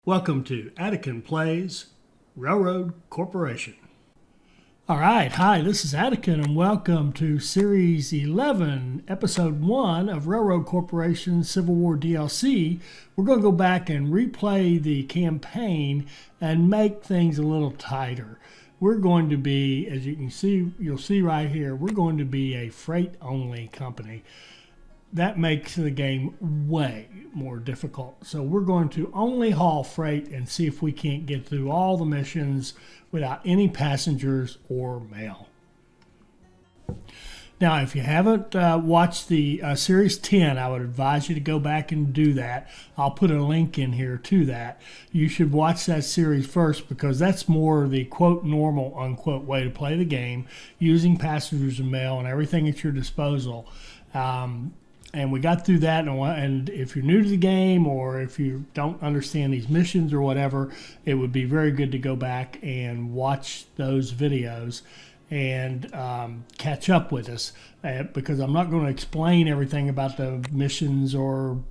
Welcome to Attican Plays Railroad Corporation. All right, hi, this is Attican and welcome to Series 11, Episode 1 of Railroad Corporation Civil War DLC. We're going to go back and replay the campaign and make things a little tighter. We're going to be, as you can see, you'll see right here, we're going to be a freight-only company. That makes the game way more difficult. So we're going to only haul freight and see if we can't get through all the missions without any passengers or mail. Now, if you haven't watched the Series 10, I would advise you to go back and do that. I'll put a link in here to that. You should watch that series first because that's more the quote normal unquote way to play the game using passengers and mail and everything at your disposal. And we got through that, and if you're new to the game or if you don't understand these missions or whatever, it would be very good to go back and watch those videos and catch up with us because I'm not going to explain everything about the missions or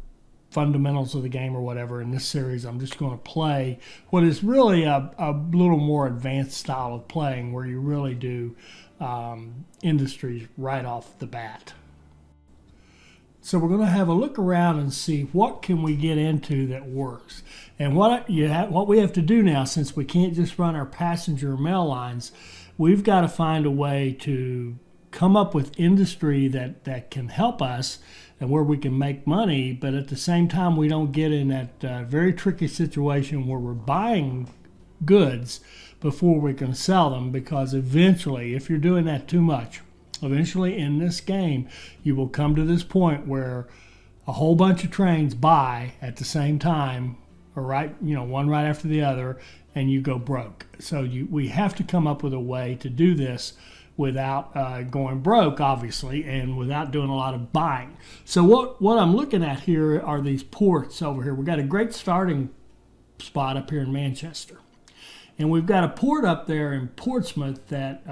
fundamentals of the game or whatever in this series. I'm just going to play what is really a little more advanced style of playing where you really do industries right off the bat. So we're going to have a look around and see what can we get into that works. And what we have to do now, since we can't just run our passenger mail lines, we've got to find a way to come up with industry that can help us and where we can make money, but at the same time we don't get in that very tricky situation where we're buying goods before we can sell them, because eventually, if you're doing that too much, eventually in this game, you will come to this point where a whole bunch of trains buy at the same time, or one right after the other, and you go broke. So we have to come up with a way to do this without going broke, obviously, and without doing a lot of buying. So what I'm looking at here are these ports over here. We've got a great starting spot up here in Manchester. And we've got a port up there in Portsmouth that,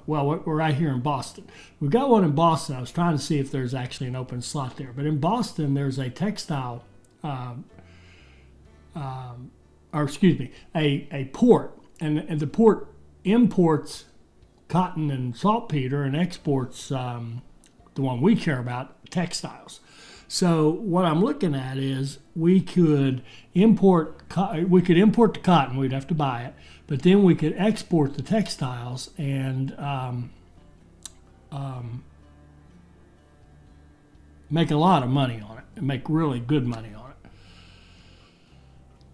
we're right here in Boston. We've got one in Boston. I was trying to see if there's actually an open slot there. But in Boston, there's a textile, a port. And the port imports cotton and saltpeter and exports, the one we care about, textiles. So what I'm looking at is we could import the cotton. We'd have to buy it, but then we could export the textiles and make a lot of money on it, and make really good money on it.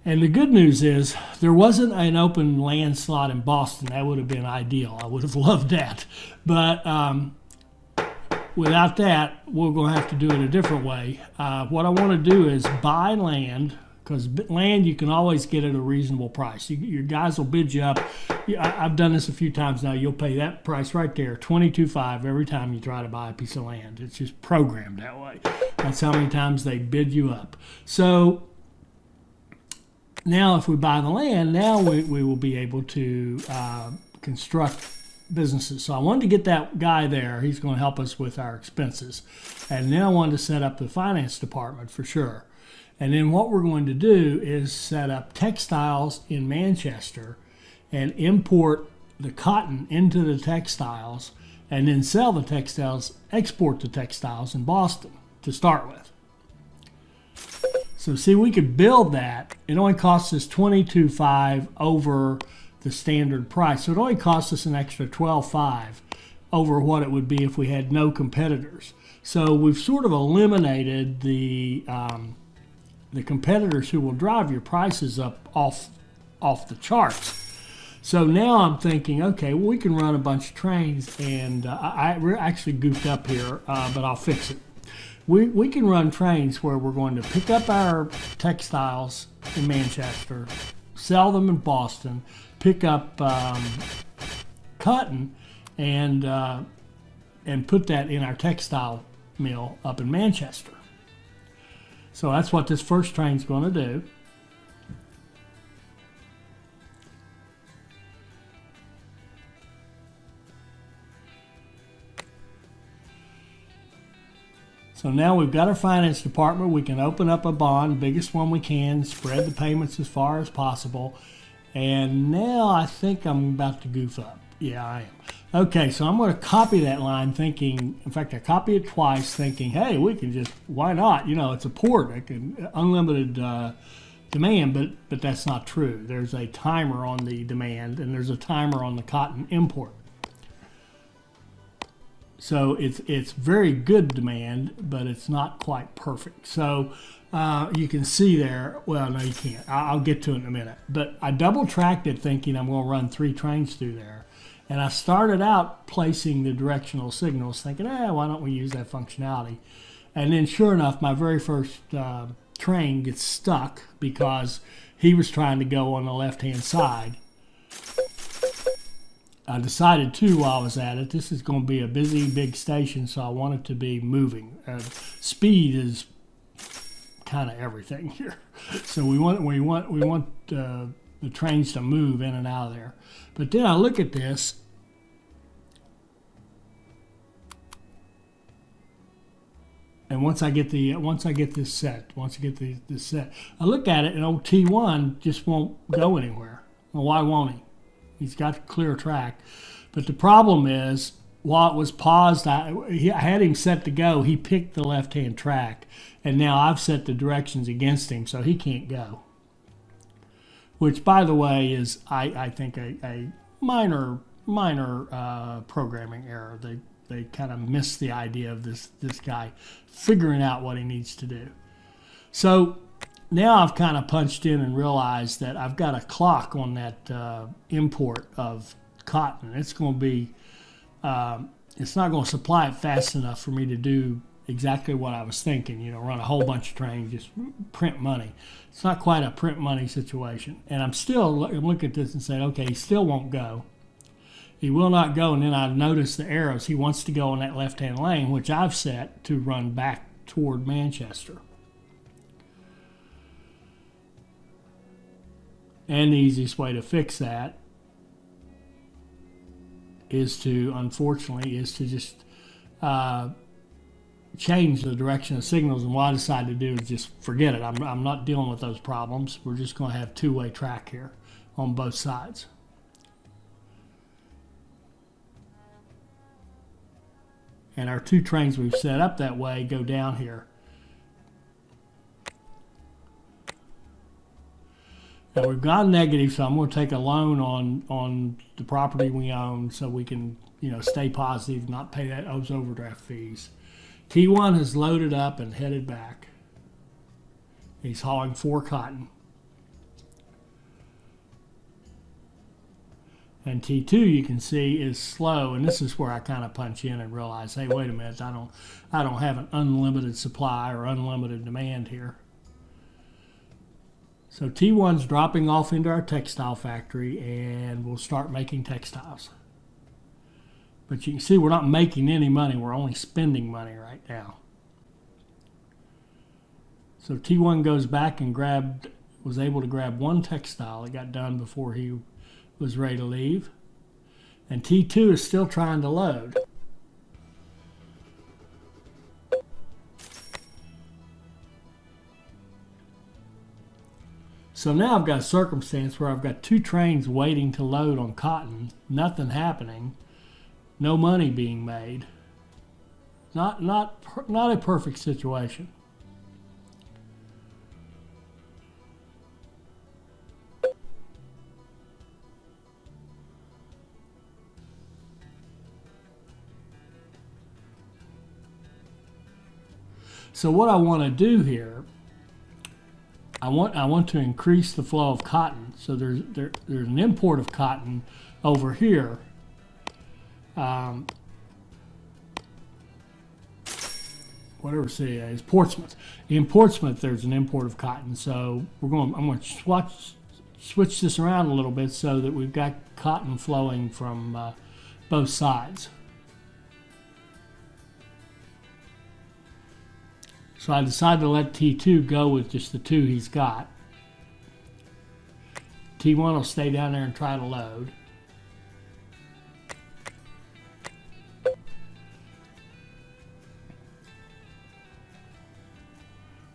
And the good news is there wasn't an open land slot in Boston. That would have been ideal. I would have loved that, but without that, we're going to have to do it a different way. What I want to do is buy land, because land you can always get at a reasonable price. Your guys will bid you up. I've done this a few times now. You'll pay that price right there, $22,500 every time you try to buy a piece of land. It's just programmed that way. That's how many times they bid you up. So now if we buy the land, now we will be able to construct businesses. So I wanted to get that guy there. He's going to help us with our expenses. And then I wanted to set up the finance department for sure. And then what we're going to do is set up textiles in Manchester and import the cotton into the textiles and then sell the textiles, export the textiles in Boston to start with. So see, we could build that. It only costs us $22,500 over the standard price. So it only costs us an extra $12,500 over what it would be if we had no competitors. So we've sort of eliminated the competitors who will drive your prices up off the charts. So now I'm thinking, okay, well, we can run a bunch of trains, and we're actually goofed up here, but I'll fix it. We can run trains where we're going to pick up our textiles in Manchester, sell them in Boston, pick up cotton, and put that in our textile mill up in Manchester. So that's what this first train's going to do. So now we've got our finance department. We can open up a bond, biggest one we can, spread the payments as far as possible. And now I think I'm about to goof up. Yeah, I am. Okay, so I'm going to copy that line thinking, in fact, I copy it twice thinking, hey, we can just, why not? You know, it's a port, it can, unlimited demand, but that's not true. There's a timer on the demand and there's a timer on the cotton import. So it's very good demand, but it's not quite perfect. So you can see there, well, no, you can't. I'll get to it in a minute. But I double tracked it thinking I'm going to run 3 trains through there. And I started out placing the directional signals thinking, why don't we use that functionality? And then sure enough, my very first train gets stuck because he was trying to go on the left-hand side. I decided too while I was at it, this is going to be a busy, big station, so I want it to be moving. Speed is kind of everything here, so we want the trains to move in and out of there. But then I look at this, and once I get this set, I look at it, and old T1 just won't go anywhere. Well, why won't he? He's got a clear track. But the problem is, while it was paused, I had him set to go. He picked the left-hand track, and now I've set the directions against him, so he can't go. Which, by the way, is, I think, a minor programming error. They kind of missed the idea of this guy figuring out what he needs to do. So now I've kind of punched in and realized that I've got a clock on that import of cotton. It's going to be, it's not going to supply it fast enough for me to do exactly what I was thinking, you know, run a whole bunch of trains, just print money. It's not quite a print money situation. And I'm looking at this and saying, okay, he still won't go. He will not go, and then I notice the arrows. He wants to go in that left-hand lane, which I've set to run back toward Manchester. And the easiest way to fix that is to, unfortunately, just change the direction of signals. And what I decided to do is just forget it. I'm not dealing with those problems. We're just going to have two-way track here on both sides. And our 2 trains we've set up that way go down here. Now we've gone negative, so I'm going to take a loan on the property we own so we can, you know, stay positive, not pay those overdraft fees. T1 has loaded up and headed back. He's hauling 4 cotton. And T2, you can see, is slow, and this is where I kind of punch in and realize, hey, wait a minute, I don't have an unlimited supply or unlimited demand here. So T1's dropping off into our textile factory, and we'll start making textiles. But you can see we're not making any money, we're only spending money right now. So T1 goes back and was able to grab 1 textile. It got done before he was ready to leave. And T2 is still trying to load. So now I've got a circumstance where I've got 2 trains waiting to load on cotton, nothing happening, no money being made. Not a perfect situation. So what I want to do here, I want to increase the flow of cotton. So there's an import of cotton over here. Whatever city it is, Portsmouth. In Portsmouth, there's an import of cotton. So I'm going to switch this around a little bit so that we've got cotton flowing from both sides. So I decided to let T2 go with just the 2 he's got. T1 will stay down there and try to load.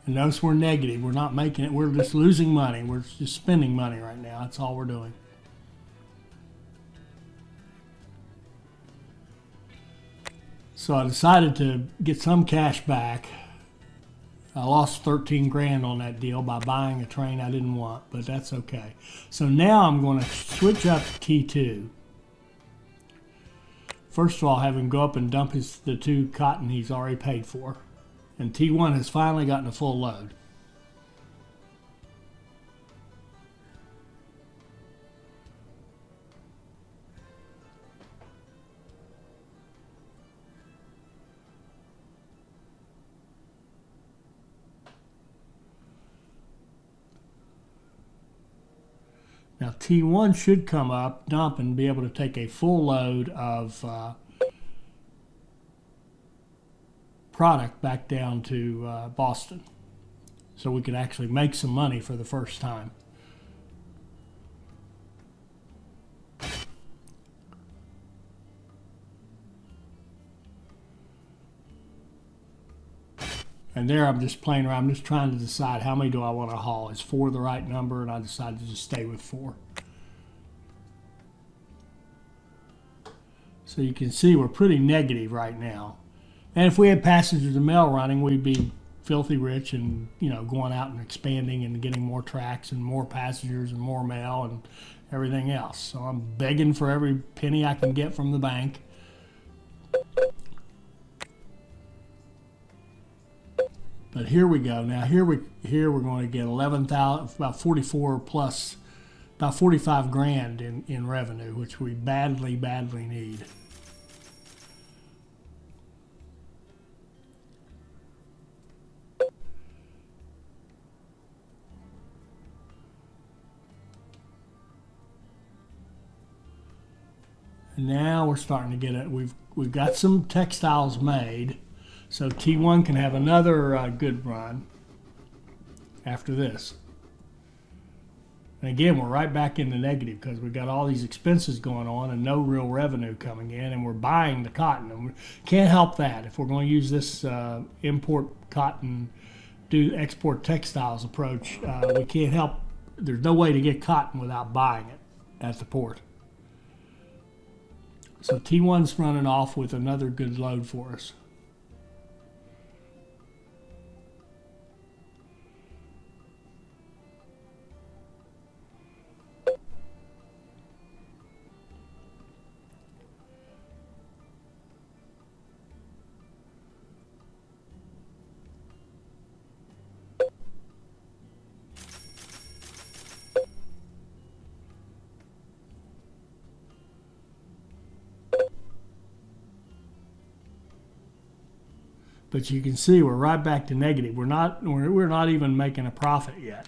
And notice we're negative. We're not making it. We're just losing money. We're just spending money right now. That's all we're doing. So I decided to get some cash back. I lost 13 grand on that deal by buying a train I didn't want, but that's okay. So now I'm going to switch up to T2. First of all, have him go up and dump the 2 cotton he's already paid for. And T1 has finally gotten a full load. Now T1 should come up, dump, and be able to take a full load of product back down to Boston, so we could actually make some money for the first time. And there I'm just playing around. I'm just trying to decide how many do I want to haul. Is 4 the right number? And I decided to just stay with 4. So you can see we're pretty negative right now. And if we had passengers and mail running, we'd be filthy rich and, you know, going out and expanding and getting more tracks and more passengers and more mail and everything else. So I'm begging for every penny I can get from the bank. But here we go. Now here we're going to get 11,000, about 44 plus, about 45 grand in revenue, which we badly need. And now we're starting to get it. We've got some textiles made. So T1 can have another good run after this. And again, we're right back in the negative because we've got all these expenses going on and no real revenue coming in, and we're buying the cotton. And we can't help that. If we're going to use this import cotton, do export textiles approach, we can't help. There's no way to get cotton without buying it at the port. So T1's running off with another good load for us. But you can see we're right back to negative. We're not even making a profit yet.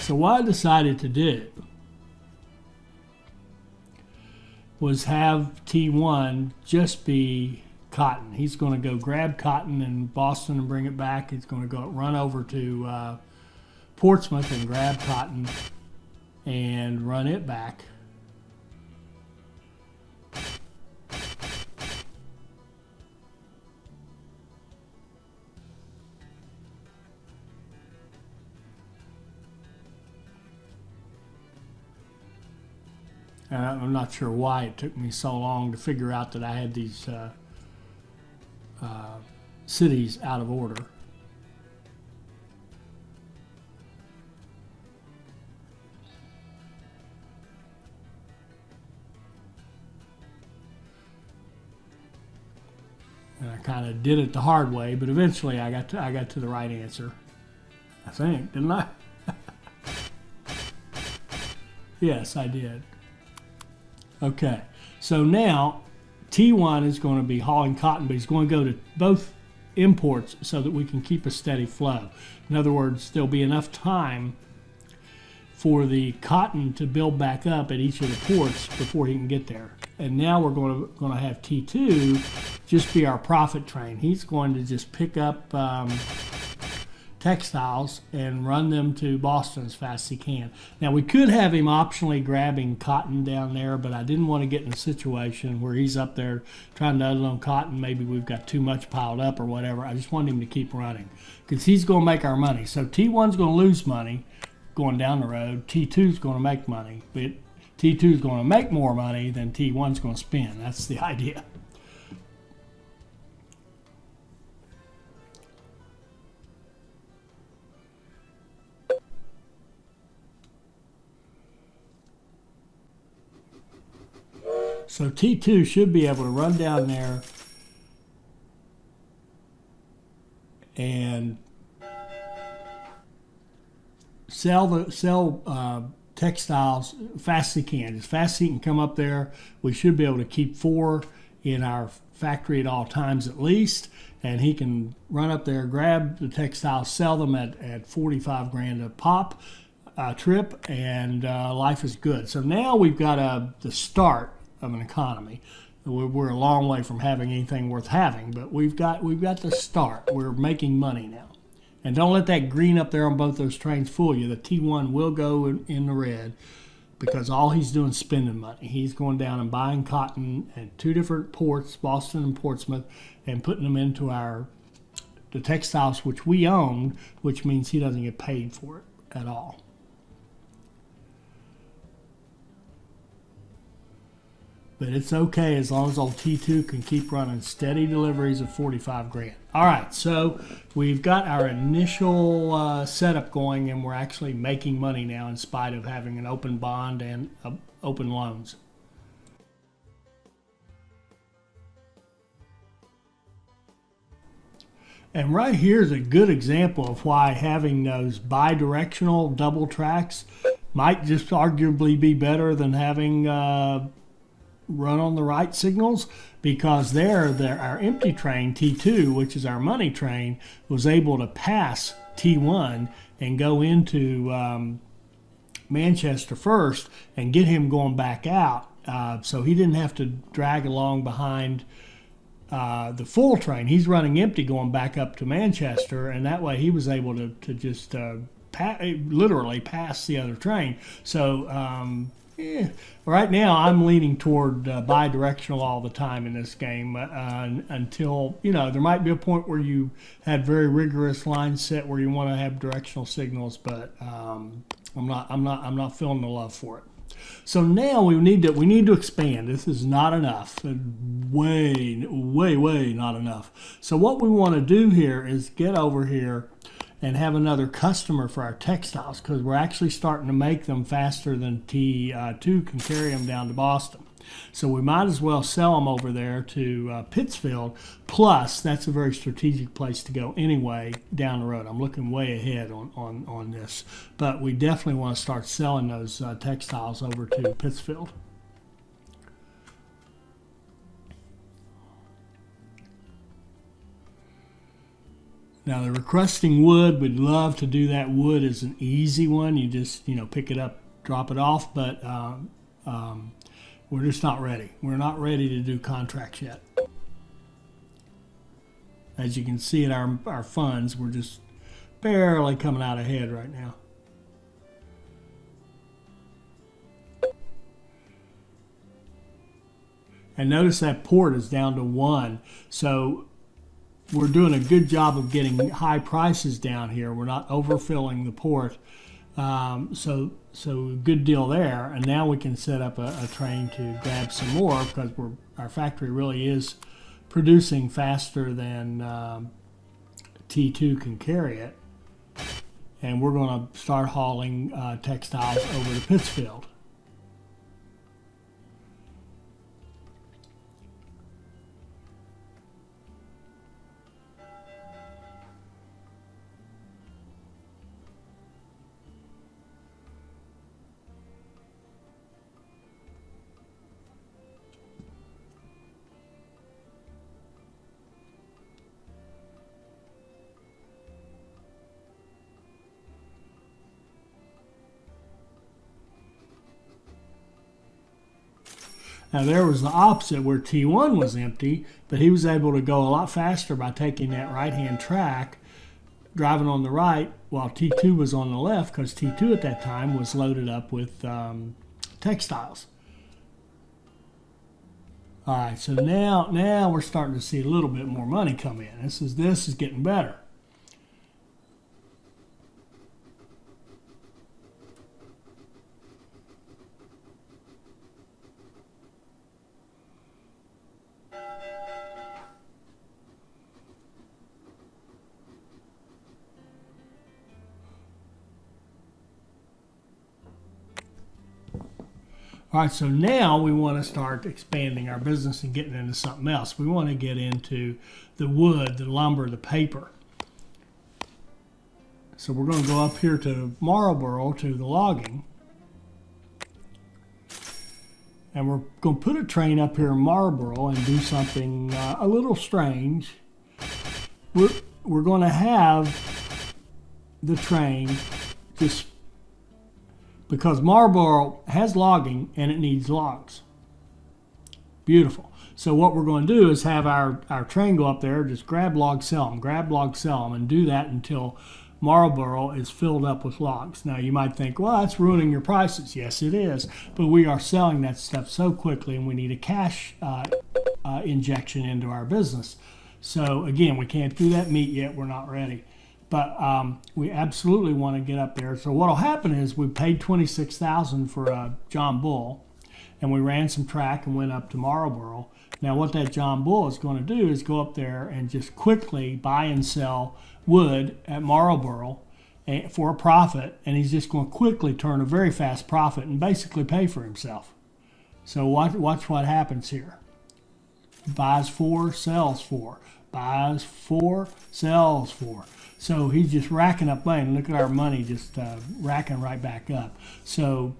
So what I decided to do was have T1 just be cotton. He's going to go grab cotton in Boston and bring it back. He's going to go run over to Portsmouth and grab cotton and run it back. And I'm not sure why it took me so long to figure out that I had these cities out of order. And I kind of did it the hard way, but eventually I got to the right answer. I think, didn't I? Yes, I did. Okay, so now T1 is going to be hauling cotton, but he's going to go to both imports so that we can keep a steady flow. In other words, there'll be enough time for the cotton to build back up at each of the ports before he can get there. And now we're going to have T2 just be our profit train. He's going to just pick up textiles and run them to Boston as fast as he can. Now, we could have him optionally grabbing cotton down there, but I didn't want to get in a situation where he's up there trying to unload cotton. Maybe we've got too much piled up or whatever. I just want him to keep running because he's going to make our money. So T1's going to lose money going down the road. T2's going to make money, but T2's going to make more money than T1's going to spend. That's the idea. So T2 should be able to run down there and sell textiles fast as he can. As fast as he can come up there, we should be able to keep 4 in our factory at all times at least, and he can run up there, grab the textiles, sell them at 45 grand a pop trip, and life is good. So now we've got the start of an economy. We're a long way from having anything worth having, but we've got the start. We're making money now. And don't let that green up there on both those trains fool you. The T1 will go in the red because all he's doing is spending money. He's going down and buying cotton at 2 different ports, Boston and Portsmouth, and putting them into the textiles which we own, which means he doesn't get paid for it at all. But it's okay as long as old T2 can keep running steady deliveries of 45 grand. All right, so we've got our initial setup going, and we're actually making money now in spite of having an open bond and open loans. And right here is a good example of why having those bi-directional double tracks might just arguably be better than having run on the right signals, because our empty train T2, which is our money train, was able to pass T1 and go into Manchester first and get him going back out, so he didn't have to drag along behind the full train. He's running empty going back up to Manchester, and that way he was able to just literally pass the other train. So right now I'm leaning toward bi-directional all the time in this game until, there might be a point where you had very rigorous line set where you want to have directional signals, but I'm not feeling the love for it. So now we need to expand. This is not enough. Way not enough. So what we want to do here is get over here and have another customer for our textiles, because we're actually starting to make them faster than T2 can carry them down to Boston. So we might as well sell them over there to Pittsfield. Plus, that's a very strategic place to go anyway down the road. I'm looking way ahead on this. But we definitely want to start selling those textiles over to Pittsfield. Now, the recrusting wood, we'd love to do that. Wood is an easy one. You just, pick it up, drop it off, but we're just not ready. We're not ready to do contracts yet. As you can see in our funds, we're just barely coming out ahead right now. And notice that port is down to 1. So we're doing a good job of getting high prices down here. We're not overfilling the port. So good deal there. And now we can set up a train to grab some more, because our factory really is producing faster than T2 can carry it. And we're going to start hauling textiles over to Pittsfield. Now there was the opposite where T1 was empty, but he was able to go a lot faster by taking that right-hand track driving on the right while T2 was on the left, because T2 at that time was loaded up with textiles. All right, so now we're starting to see a little bit more money come in. This is getting better. All right, so now we want to start expanding our business and getting into something else. We want to get into the wood, the lumber, the paper. So we're going to go up here to Marlboro, to the logging. And we're going to put a train up here in Marlboro and do something a little strange. We're going to have the train just, because Marlboro has logging and it needs logs. Beautiful. So what we're going to do is have our train go up there, just grab logs, sell them, and do that until Marlboro is filled up with logs. Now you might think, well, that's ruining your prices. Yes, it is. But we are selling that stuff so quickly, and we need a cash injection into our business. So again, we can't do that meat yet. We're not ready. But we absolutely want to get up there. So what will happen is we paid $26,000 for a John Bull, and we ran some track and went up to Marlboro. Now what that John Bull is going to do is go up there and just quickly buy and sell wood at Marlboro for a profit, and he's just going to quickly turn a very fast profit and basically pay for himself. So watch what happens here. Buys 4, sells 4. Buys 4, sells 4. So he's just racking up money. Look at our money just racking right back up. So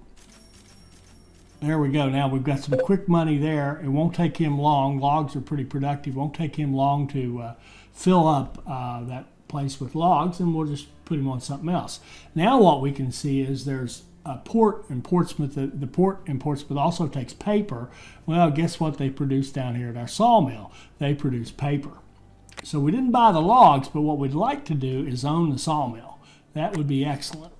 there we go. Now we've got some quick money there. It won't take him long. Logs are pretty productive. It won't take him long to fill up that place with logs, and we'll just put him on something else. Now what we can see is there's a port in Portsmouth. The port in Portsmouth also takes paper. Well, guess what they produce down here at our sawmill? They produce paper. So we didn't buy the logs, but what we'd like to do is own the sawmill. That would be excellent.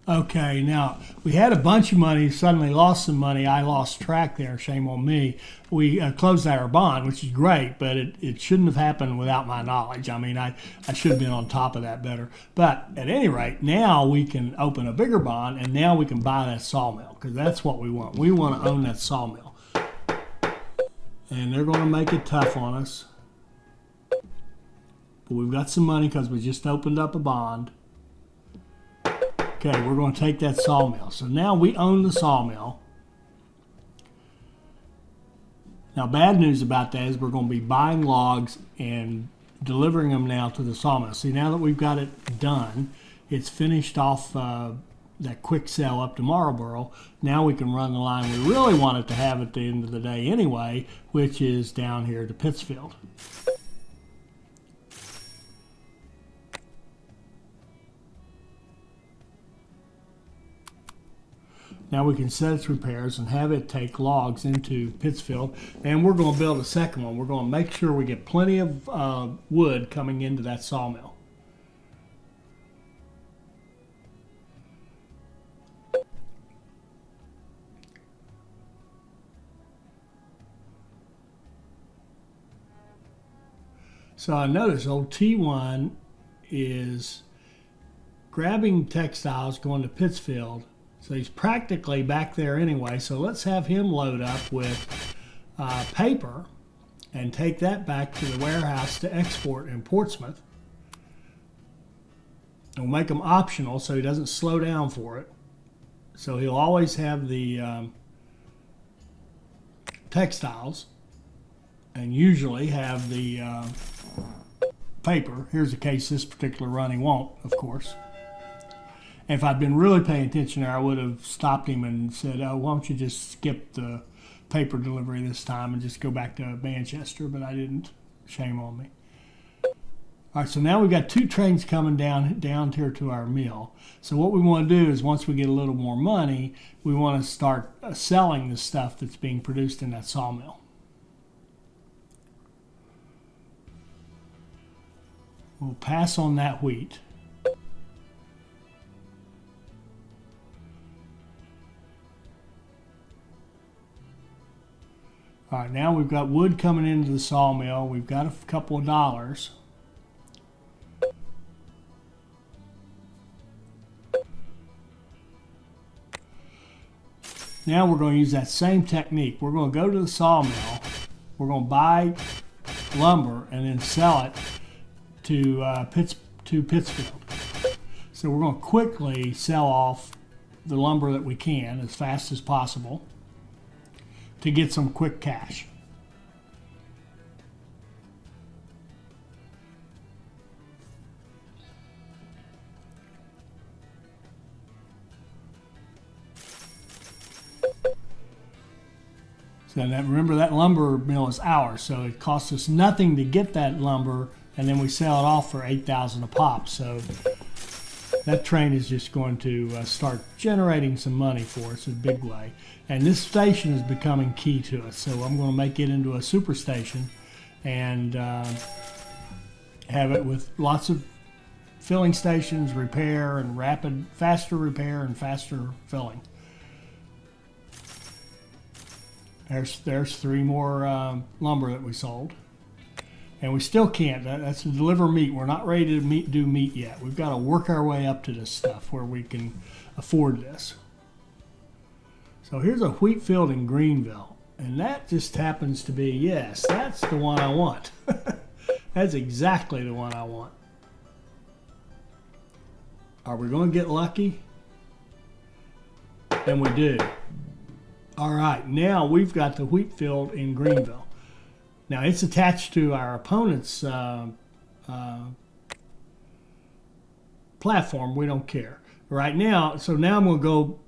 Okay, now we had a bunch of money, suddenly lost some money. I lost track there, shame on me. We closed out our bond, which is great, but it shouldn't have happened without my knowledge. I mean, I should have been on top of that better. But at any rate, now we can open a bigger bond, and now we can buy that sawmill, because that's what we want. We want to own that sawmill. And they're going to make it tough on us. But we've got some money because we just opened up a bond. Okay, we're going to take that sawmill. So now we own the sawmill. Now, bad news about that is we're going to be buying logs and delivering them now to the sawmill. See, now that we've got it done, it's finished off that quick sell up to Marlboro. Now we can run the line we really wanted to have at the end of the day anyway, which is down here to Pittsfield. Now we can set its repairs and have it take logs into Pittsfield, and we're going to build a second one. We're going to make sure we get plenty of wood coming into that sawmill. So I notice old T1 is grabbing textiles going to Pittsfield. So he's practically back there anyway. So let's have him load up with paper and take that back to the warehouse to export in Portsmouth. We'll make them optional so he doesn't slow down for it. So he'll always have the textiles, and usually have the paper. Here's a case this particular run he won't, of course. And if I'd been really paying attention there, I would have stopped him and said, oh, why don't you just skip the paper delivery this time and just go back to Manchester, but I didn't. Shame on me. All right, so now we've got 2 trains coming down here to our mill. So what we want to do is once we get a little more money, we want to start selling the stuff that's being produced in that sawmill. We'll pass on that wheat. All right, now we've got wood coming into the sawmill. We've got a couple of dollars. Now we're going to use that same technique. We're going to go to the sawmill. We're going to buy lumber and then sell it to Pittsfield. So we're going to quickly sell off the lumber that we can as fast as possible to get some quick cash. So now remember, that lumber mill is ours, so it costs us nothing to get that lumber, and then we sell it off for $8,000 a pop. So that train is just going to start generating some money for us in a big way. And this station is becoming key to us. So I'm going to make it into a super station and have it with lots of filling stations, repair, and faster repair and faster filling. There's 3 more lumber that we sold. And we still can't. That's to deliver meat. We're not ready to do meat yet. We've got to work our way up to this stuff where we can afford this. So here's a wheat field in Greenville. And that just happens to be, yes, that's the one I want. That's exactly the one I want. Are we going to get lucky? And we do. All right, now we've got the wheat field in Greenville. Now it's attached to our opponent's platform. We don't care right now. So now I'm going to go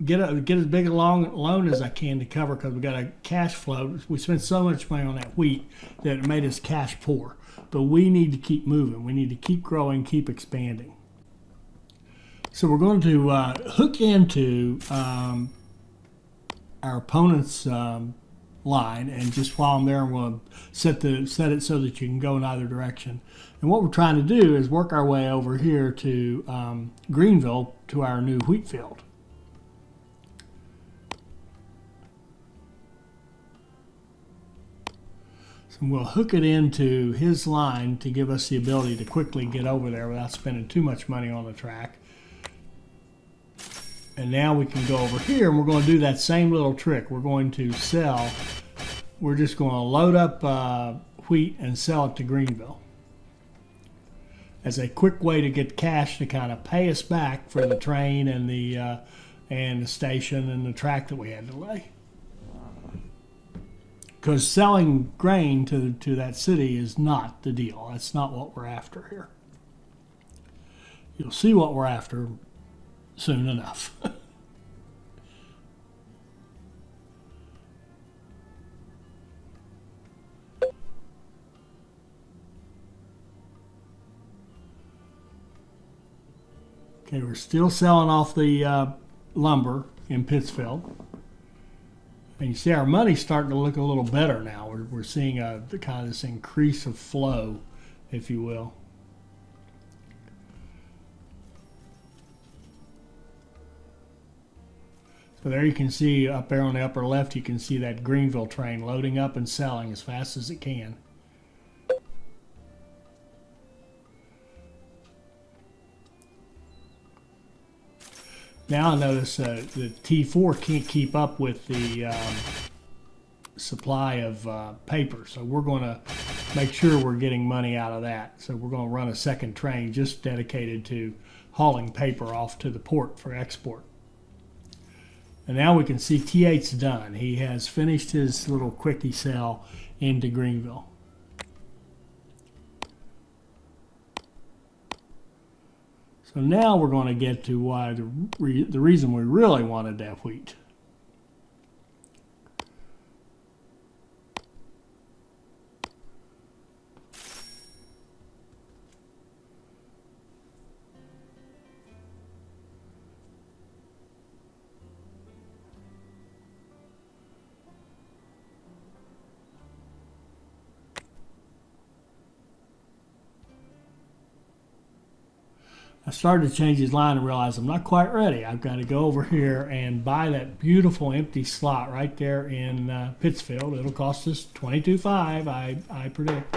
get as big a loan as I can to cover, because we got a cash flow. We spent so much money on that wheat that it made us cash poor. But we need to keep moving. We need to keep growing, keep expanding. So we're going to hook into our opponent's line, and just while I'm there, I'm going to set it so that you can go in either direction. And what we're trying to do is work our way over here to Greenville, to our new wheat field. So we'll hook it into his line to give us the ability to quickly get over there without spending too much money on the track. And now we can go over here, and we're going to do that same little trick. We're going to sell. We're just going to load up wheat and sell it to Greenville as a quick way to get cash to kind of pay us back for the train and the station and the track that we had to lay. Because selling grain to that city is not the deal. That's not what we're after here. You'll see what we're after soon enough. Okay, we're still selling off the lumber in Pittsfield. And you see our money's starting to look a little better now. We're seeing the kind of this increase of flow, if you will. So there you can see up there on the upper left, you can see that Greenville train loading up and selling as fast as it can. Now I notice the T4 can't keep up with the supply of paper, so we're going to make sure we're getting money out of that. So we're going to run a second train just dedicated to hauling paper off to the port for export. And now we can see T8's done. He has finished his little quickie cell into Greenville. So now we're going to get to why the reason we really wanted that wheat. I started to change his line and realized I'm not quite ready. I've got to go over here and buy that beautiful empty slot right there in Pittsfield. It'll cost us $22.5, I predict.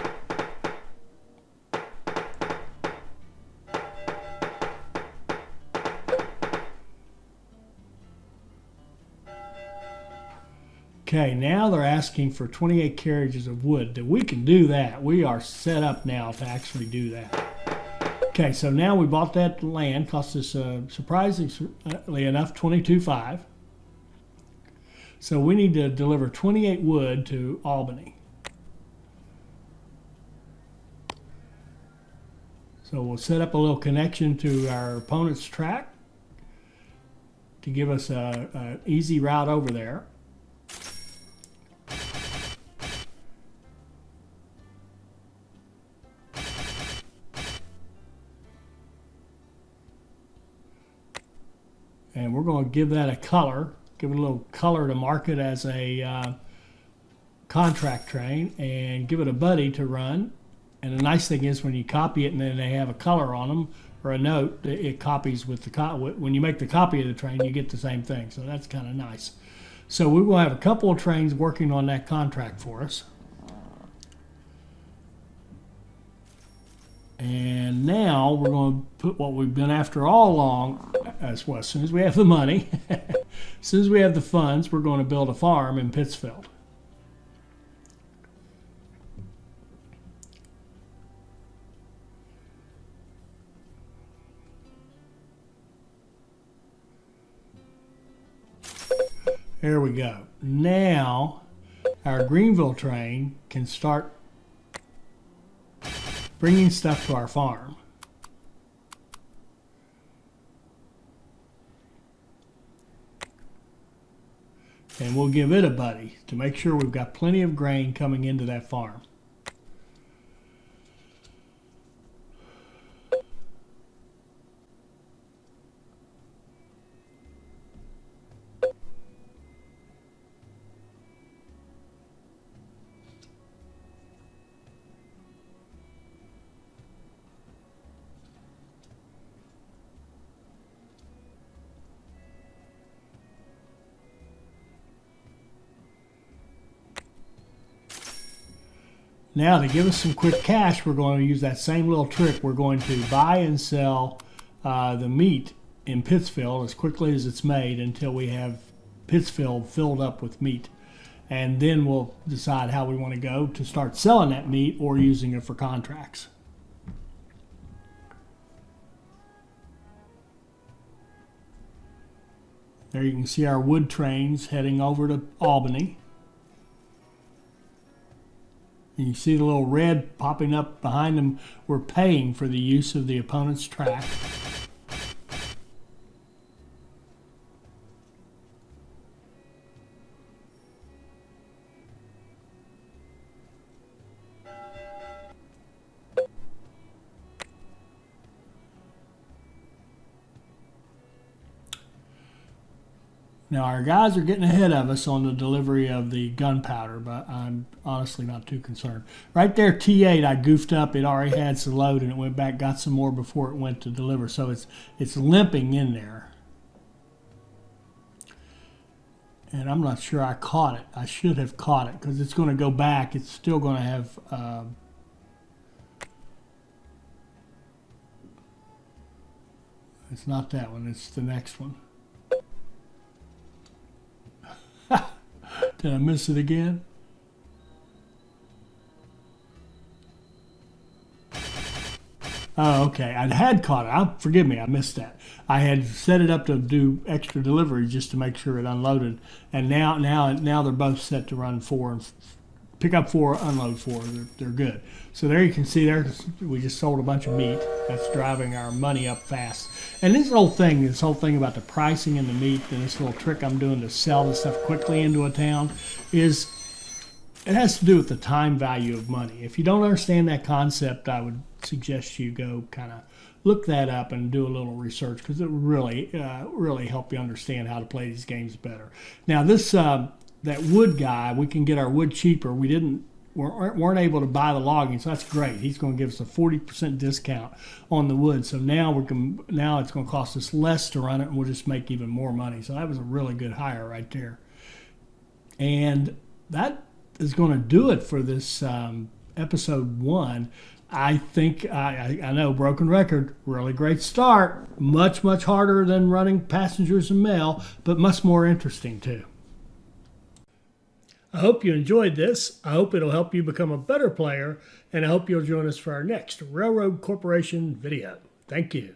Okay, now they're asking for 28 carriages of wood. We can do that. We are set up now to actually do that. Okay, so now we bought that land. Cost us surprisingly enough $22.5. So we need to deliver 28 wood to Albany. So we'll set up a little connection to our opponent's track to give us an easy route over there. And we're going to give that a color, give it a little color to mark it as a contract train, and give it a buddy to run. And the nice thing is when you copy it and then they have a color on them or a note, it copies with the when you make the copy of the train, you get the same thing. So that's kind of nice. So we will have a couple of trains working on that contract for us. And now we're going to put what we've been after all along, as well, as soon as we have the money, as soon as we have the funds, we're going to build a farm in Pittsfield. There we go. Now our Greenville train can start bringing stuff to our farm. And we'll give it a buddy to make sure we've got plenty of grain coming into that farm. Now, to give us some quick cash, we're going to use that same little trick. We're going to buy and sell the meat in Pittsfield as quickly as it's made until we have Pittsfield filled up with meat. And then we'll decide how we want to go to start selling that meat or using it for contracts. There you can see our wood trains heading over to Albany. And you see the little red popping up behind them. We're paying for the use of the opponent's track. Now our guys are getting ahead of us on the delivery of the gunpowder, but I'm honestly not too concerned. Right there, T8, I goofed up. It already had some load, and it went back, got some more before it went to deliver. So it's limping in there. And I'm not sure I caught it. I should have caught it because it's going to go back. It's still going to have... it's not that one. It's the next one. Did I miss it again? Oh, okay. I had caught it. Forgive me, I missed that. I had set it up to do extra delivery just to make sure it unloaded, and now they're both set to run 4 and pick up 4, unload 4. They're good. So there you can see there we just sold a bunch of meat. That's driving our money up fast. And this whole thing about the pricing and the meat, and this little trick I'm doing to sell this stuff quickly into a town, is it has to do with the time value of money. If you don't understand that concept, I would suggest you go kind of look that up and do a little research, because it really help you understand how to play these games better. Now this that wood guy, we can get our wood cheaper. Weren't able to buy the logging, so that's great. He's going to give us a 40% discount on the wood. So now it's going to cost us less to run it, and we'll just make even more money. So that was a really good hire right there. And that is going to do it for this episode 1. I think I know, broken record, really great start. Much harder than running passengers and mail, but much more interesting too. I hope you enjoyed this. I hope it'll help you become a better player, and I hope you'll join us for our next Railroad Corporation video. Thank you.